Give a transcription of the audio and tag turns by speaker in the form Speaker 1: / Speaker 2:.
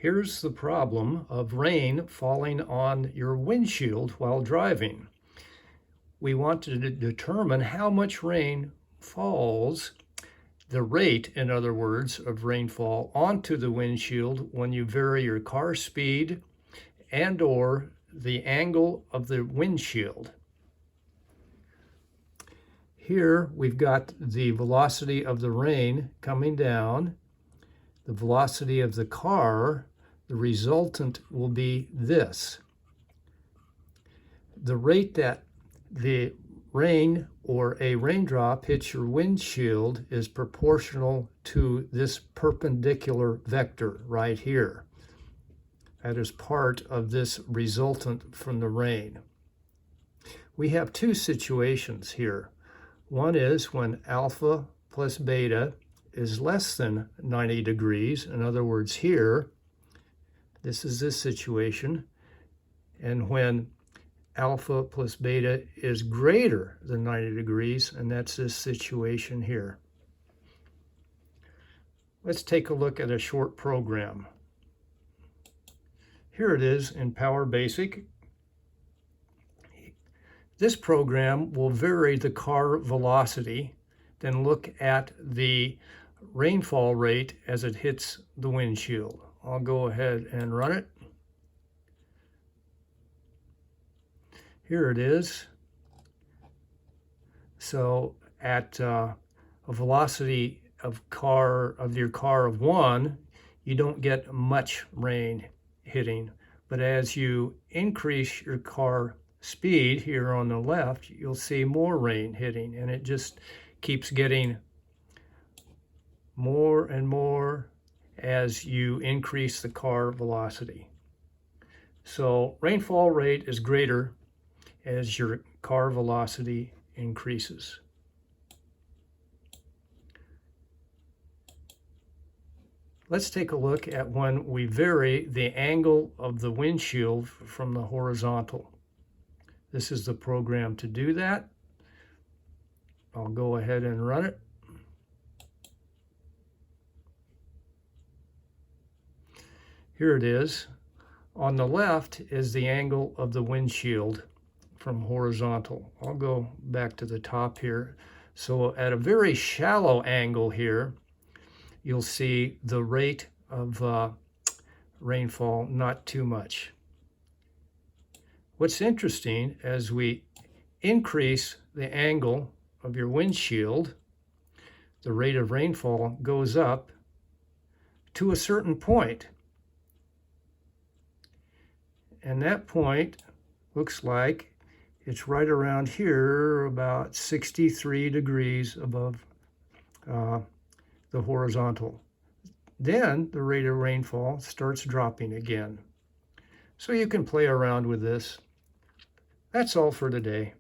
Speaker 1: Here's the problem of rain falling on your windshield while driving. We want to determine how much rain falls, the rate, in other words, of rainfall onto the windshield when you vary your car speed and/or the angle of the windshield. Here we've got the velocity of the rain coming down, the velocity of the car. The resultant will be this. The rate that the rain or a raindrop hits your windshield is proportional to this perpendicular vector right here. That is part of this resultant from the rain. We have two situations here. One is when alpha plus beta is less than 90 degrees. In other words, here, this is this situation. And when alpha plus beta is greater than 90 degrees, and that's this situation here. Let's take a look at a short program. Here it is in Power Basic. This program will vary the car velocity, then look at the rainfall rate as it hits the windshield. I'll go ahead and run it. Here it is. So at a velocity of your car of 1, you don't get much rain hitting. But as you increase your car speed here on the left, you'll see more rain hitting, and it just keeps getting more and more as you increase the car velocity. So rainfall rate is greater as your car velocity increases. Let's take a look at when we vary the angle of the windshield from the horizontal. This is the program to do that. I'll go ahead and run it. Here it is. On the left is the angle of the windshield from horizontal. I'll go back to the top here. So at a very shallow angle here, you'll see the rate of rainfall not too much. What's interesting, as we increase the angle of your windshield, the rate of rainfall goes up to a certain point. And that point looks like it's right around here, about 63 degrees above the horizontal. Then the rate of rainfall starts dropping again. So you can play around with this. That's all for today.